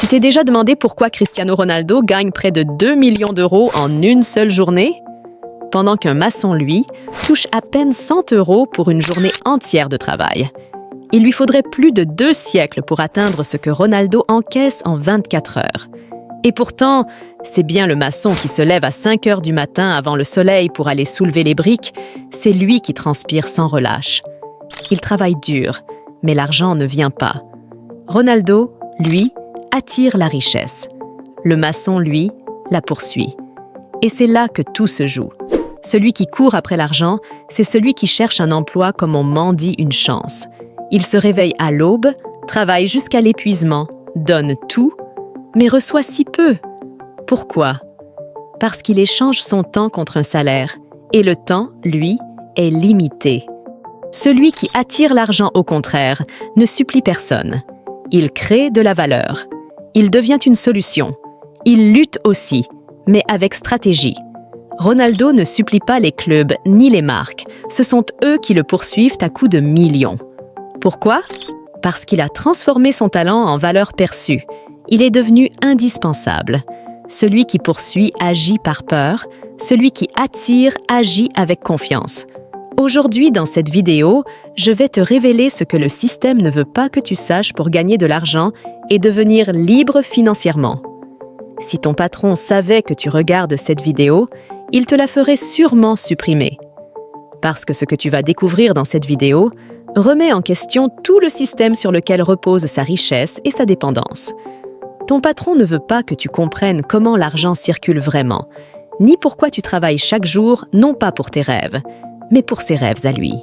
t'es déjà demandé pourquoi Cristiano Ronaldo gagne près de 2 millions d'euros en une seule journée? Pendant qu'un maçon, lui, touche à peine 100 euros pour une journée entière de travail. Il lui faudrait plus de 2 siècles pour atteindre ce que Ronaldo encaisse en 24 heures. Et pourtant, c'est bien le maçon qui se lève à 5 heures du matin avant le soleil pour aller soulever les briques, c'est lui qui transpire sans relâche. Il travaille dur, mais l'argent ne vient pas. Ronaldo, lui, attire la richesse. Le maçon, lui, la poursuit. Et c'est là que tout se joue. Celui qui court après l'argent, c'est celui qui cherche un emploi comme on mendie une chance. Il se réveille à l'aube, travaille jusqu'à l'épuisement, donne tout, mais reçoit si peu. Pourquoi? Parce qu'il échange son temps contre un salaire, et le temps, lui, est limité. Celui qui attire l'argent, au contraire, ne supplie personne. Il crée de la valeur. Il devient une solution. Il lutte aussi, mais avec stratégie. Ronaldo ne supplie pas les clubs ni les marques. Ce sont eux qui le poursuivent à coups de millions. Pourquoi? Parce qu'il a transformé son talent en valeur perçue. Il est devenu indispensable. Celui qui poursuit agit par peur. Celui qui attire agit avec confiance. Aujourd'hui, dans cette vidéo, je vais te révéler ce que le système ne veut pas que tu saches pour gagner de l'argent et devenir libre financièrement. Si ton patron savait que tu regardes cette vidéo, il te la ferait sûrement supprimer. Parce que ce que tu vas découvrir dans cette vidéo remet en question tout le système sur lequel repose sa richesse et sa dépendance. Ton patron ne veut pas que tu comprennes comment l'argent circule vraiment, ni pourquoi tu travailles chaque jour, non pas pour tes rêves, mais pour ses rêves à lui.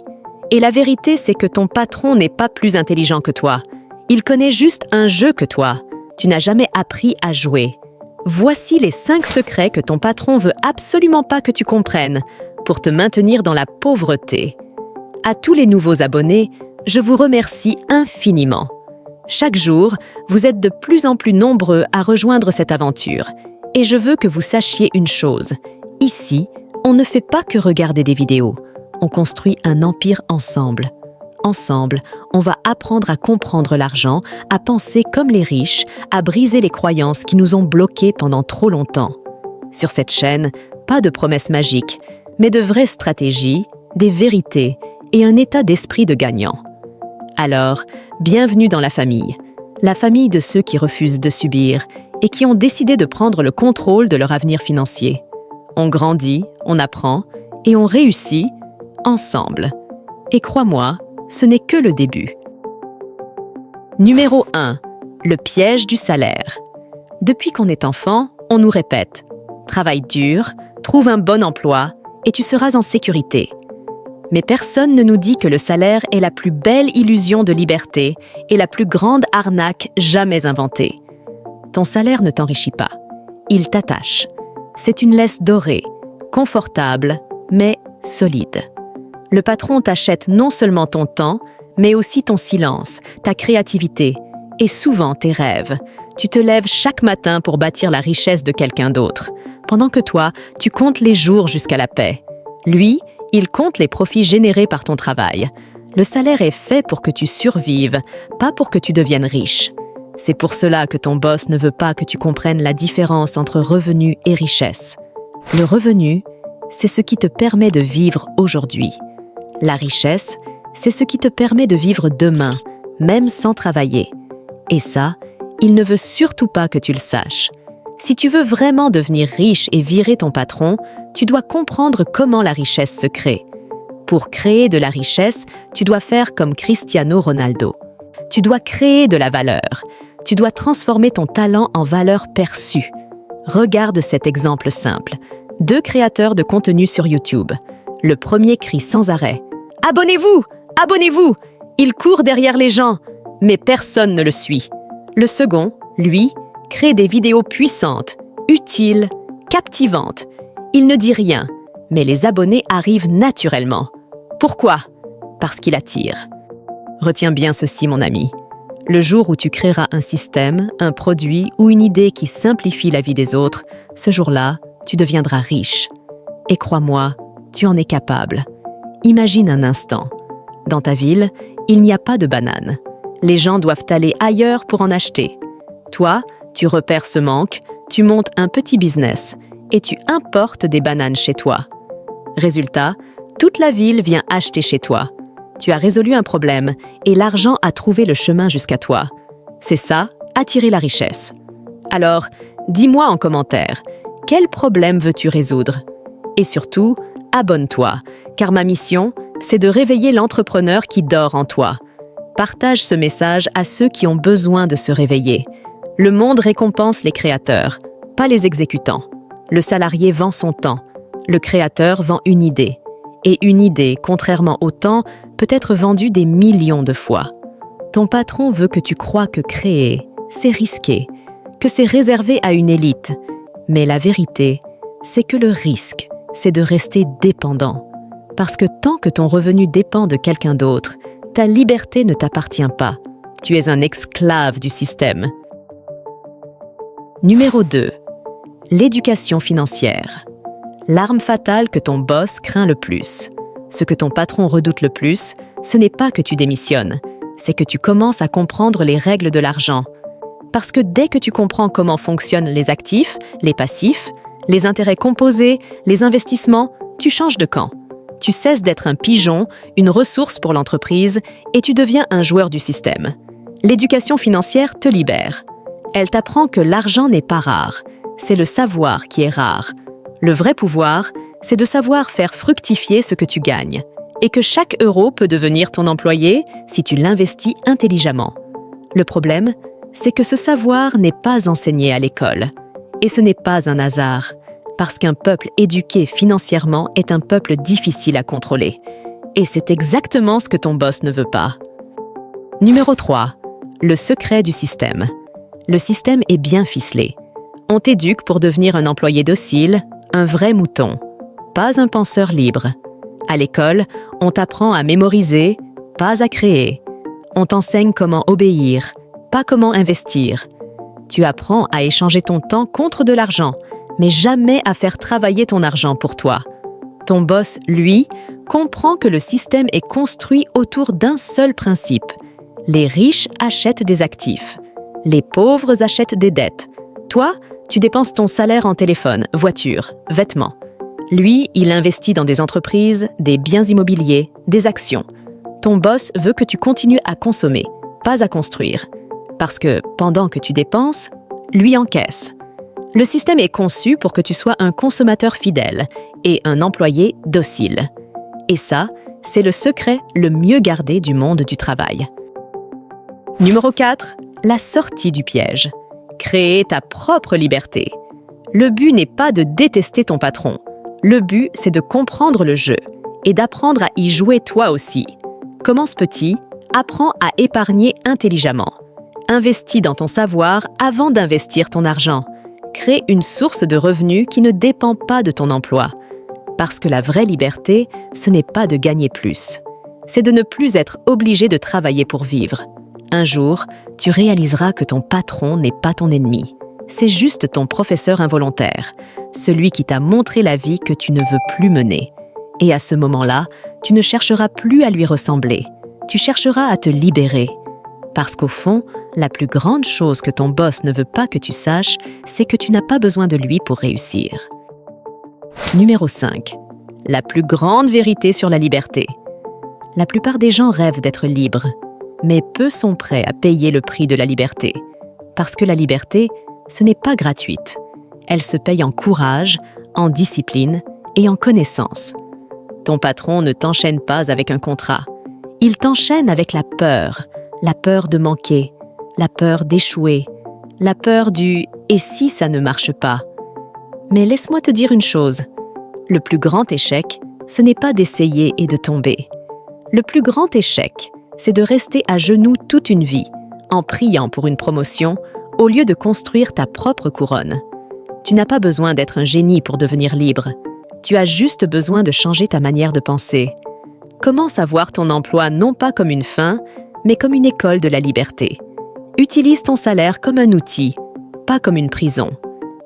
Et la vérité, c'est que ton patron n'est pas plus intelligent que toi. Il connaît juste un jeu que toi. Tu n'as jamais appris à jouer. Voici les 5 secrets que ton patron veut absolument pas que tu comprennes pour te maintenir dans la pauvreté. À tous les nouveaux abonnés, je vous remercie infiniment. Chaque jour, vous êtes de plus en plus nombreux à rejoindre cette aventure. Et je veux que vous sachiez une chose. Ici, on ne fait pas que regarder des vidéos. On construit un empire ensemble. Ensemble, on va apprendre à comprendre l'argent, à penser comme les riches, à briser les croyances qui nous ont bloqués pendant trop longtemps. Sur cette chaîne, pas de promesses magiques, mais de vraies stratégies, des vérités et un état d'esprit de gagnant. Alors, bienvenue dans la famille de ceux qui refusent de subir et qui ont décidé de prendre le contrôle de leur avenir financier. On grandit, on apprend et on réussit ensemble. Et crois-moi, ce n'est que le début. Numéro 1. Le piège du salaire. Depuis qu'on est enfant, on nous répète « Travaille dur, trouve un bon emploi et tu seras en sécurité ». Mais personne ne nous dit que le salaire est la plus belle illusion de liberté et la plus grande arnaque jamais inventée. Ton salaire ne t'enrichit pas. Il t'attache. C'est une laisse dorée, confortable, mais solide. Le patron t'achète non seulement ton temps, mais aussi ton silence, ta créativité et souvent tes rêves. Tu te lèves chaque matin pour bâtir la richesse de quelqu'un d'autre, pendant que toi, tu comptes les jours jusqu'à la paix. Lui, il compte les profits générés par ton travail. Le salaire est fait pour que tu survives, pas pour que tu deviennes riche. C'est pour cela que ton boss ne veut pas que tu comprennes la différence entre revenu et richesse. Le revenu, c'est ce qui te permet de vivre aujourd'hui. La richesse, c'est ce qui te permet de vivre demain, même sans travailler. Et ça, il ne veut surtout pas que tu le saches. Si tu veux vraiment devenir riche et virer ton patron, tu dois comprendre comment la richesse se crée. Pour créer de la richesse, tu dois faire comme Cristiano Ronaldo. Tu dois créer de la valeur. Tu dois transformer ton talent en valeur perçue. Regarde cet exemple simple. 2 créateurs de contenu sur YouTube. Le premier crie sans arrêt « Abonnez-vous! Abonnez-vous !» Il court derrière les gens, mais personne ne le suit. Le second, lui, crée des vidéos puissantes, utiles, captivantes. Il ne dit rien, mais les abonnés arrivent naturellement. Pourquoi? Parce qu'il attire. Retiens bien ceci, mon ami. Le jour où tu créeras un système, un produit ou une idée qui simplifie la vie des autres, ce jour-là, tu deviendras riche. Et crois-moi, tu en es capable. Imagine un instant. Dans ta ville, il n'y a pas de bananes. Les gens doivent aller ailleurs pour en acheter. Toi, Tu repères ce manque, tu montes un petit business et tu importes des bananes chez toi. Résultat, toute la ville vient acheter chez toi. Tu as résolu un problème et l'argent a trouvé le chemin jusqu'à toi. C'est ça, attirer la richesse. Alors, dis-moi en commentaire, quel problème veux-tu résoudre? Et surtout, abonne-toi, car ma mission, c'est de réveiller l'entrepreneur qui dort en toi. Partage ce message à ceux qui ont besoin de se réveiller. Le monde récompense les créateurs, pas les exécutants. Le salarié vend son temps, le créateur vend une idée. Et une idée, contrairement au temps, peut être vendue des millions de fois. Ton patron veut que tu crois que créer, c'est risqué, que c'est réservé à une élite. Mais la vérité, c'est que le risque, c'est de rester dépendant. Parce que tant que ton revenu dépend de quelqu'un d'autre, ta liberté ne t'appartient pas. Tu es un esclave du système. Numéro 2. L'éducation financière. L'arme fatale que ton boss craint le plus. Ce que ton patron redoute le plus, ce n'est pas que tu démissionnes, c'est que tu commences à comprendre les règles de l'argent. Parce que dès que tu comprends comment fonctionnent les actifs, les passifs, les intérêts composés, les investissements, tu changes de camp. Tu cesses d'être un pigeon, une ressource pour l'entreprise, et tu deviens un joueur du système. L'éducation financière te libère. Elle t'apprend que l'argent n'est pas rare, c'est le savoir qui est rare. Le vrai pouvoir, c'est de savoir faire fructifier ce que tu gagnes, et que chaque euro peut devenir ton employé si tu l'investis intelligemment. Le problème, c'est que ce savoir n'est pas enseigné à l'école. Et ce n'est pas un hasard, parce qu'un peuple éduqué financièrement est un peuple difficile à contrôler. Et c'est exactement ce que ton boss ne veut pas. Numéro 3. Le secret du système. Le système est bien ficelé. On t'éduque pour devenir un employé docile, un vrai mouton, pas un penseur libre. À l'école, on t'apprend à mémoriser, pas à créer. On t'enseigne comment obéir, pas comment investir. Tu apprends à échanger ton temps contre de l'argent, mais jamais à faire travailler ton argent pour toi. Ton boss, lui, comprend que le système est construit autour d'un seul principe. Les riches achètent des actifs. Les pauvres achètent des dettes. Toi, tu dépenses ton salaire en téléphone, voiture, vêtements. Lui, il investit dans des entreprises, des biens immobiliers, des actions. Ton boss veut que tu continues à consommer, pas à construire. Parce que, pendant que tu dépenses, lui encaisse. Le système est conçu pour que tu sois un consommateur fidèle et un employé docile. Et ça, c'est le secret le mieux gardé du monde du travail. Numéro 4. La sortie du piège. Créer ta propre liberté. Le but n'est pas de détester ton patron. Le but, c'est de comprendre le jeu et d'apprendre à y jouer toi aussi. Commence petit, apprends à épargner intelligemment. Investis dans ton savoir avant d'investir ton argent. Crée une source de revenus qui ne dépend pas de ton emploi. Parce que la vraie liberté, ce n'est pas de gagner plus. C'est de ne plus être obligé de travailler pour vivre. Un jour, tu réaliseras que ton patron n'est pas ton ennemi. C'est juste ton professeur involontaire, celui qui t'a montré la vie que tu ne veux plus mener. Et à ce moment-là, tu ne chercheras plus à lui ressembler. Tu chercheras à te libérer. Parce qu'au fond, la plus grande chose que ton boss ne veut pas que tu saches, c'est que tu n'as pas besoin de lui pour réussir. Numéro 5. La plus grande vérité sur la liberté. La plupart des gens rêvent d'être libres, mais peu sont prêts à payer le prix de la liberté. Parce que la liberté, ce n'est pas gratuite. Elle se paye en courage, en discipline et en connaissance. Ton patron ne t'enchaîne pas avec un contrat. Il t'enchaîne avec la peur de manquer, la peur d'échouer, la peur du « et si ça ne marche pas ?» Mais laisse-moi te dire une chose, le plus grand échec, ce n'est pas d'essayer et de tomber. Le plus grand échec, c'est de rester à genoux toute une vie, en priant pour une promotion, au lieu de construire ta propre couronne. Tu n'as pas besoin d'être un génie pour devenir libre. Tu as juste besoin de changer ta manière de penser. Commence à voir ton emploi non pas comme une fin, mais comme une école de la liberté. Utilise ton salaire comme un outil, pas comme une prison.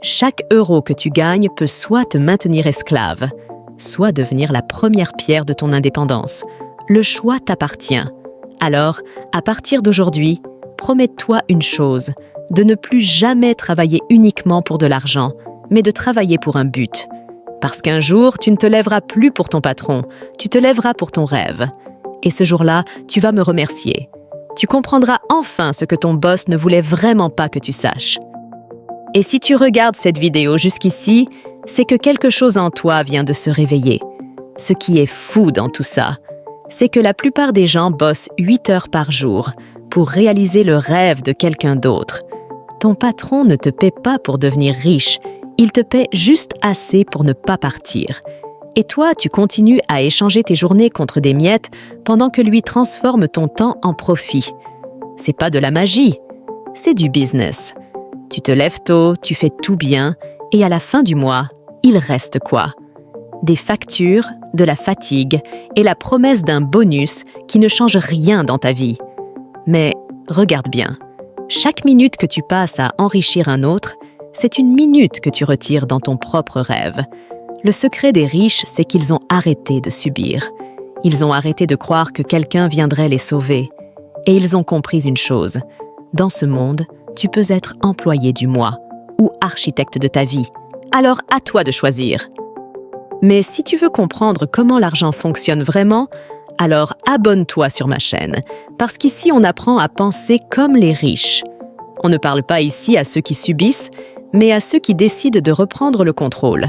Chaque euro que tu gagnes peut soit te maintenir esclave, soit devenir la première pierre de ton indépendance. Le choix t'appartient. Alors, à partir d'aujourd'hui, promets-toi une chose, de ne plus jamais travailler uniquement pour de l'argent, mais de travailler pour un but. Parce qu'un jour, tu ne te lèveras plus pour ton patron, tu te lèveras pour ton rêve. Et ce jour-là, tu vas me remercier. Tu comprendras enfin ce que ton boss ne voulait vraiment pas que tu saches. Et si tu regardes cette vidéo jusqu'ici, c'est que quelque chose en toi vient de se réveiller. Ce qui est fou dans tout ça, c'est que la plupart des gens bossent 8 heures par jour pour réaliser le rêve de quelqu'un d'autre. Ton patron ne te paie pas pour devenir riche, il te paie juste assez pour ne pas partir. Et toi, tu continues à échanger tes journées contre des miettes pendant que lui transforme ton temps en profit. C'est pas de la magie, c'est du business. Tu te lèves tôt, tu fais tout bien, et à la fin du mois, il reste quoi? Des factures, de la fatigue et la promesse d'un bonus qui ne change rien dans ta vie. Mais regarde bien, chaque minute que tu passes à enrichir un autre, c'est une minute que tu retires dans ton propre rêve. Le secret des riches, c'est qu'ils ont arrêté de subir. Ils ont arrêté de croire que quelqu'un viendrait les sauver. Et ils ont compris une chose. Dans ce monde, tu peux être employé du mois ou architecte de ta vie. Alors à toi de choisir. Mais si tu veux comprendre comment l'argent fonctionne vraiment, alors abonne-toi sur ma chaîne, parce qu'ici on apprend à penser comme les riches. On ne parle pas ici à ceux qui subissent, mais à ceux qui décident de reprendre le contrôle.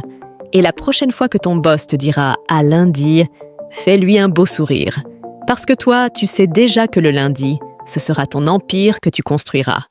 Et la prochaine fois que ton boss te dira « à lundi », fais-lui un beau sourire. Parce que toi, tu sais déjà que le lundi, ce sera ton empire que tu construiras.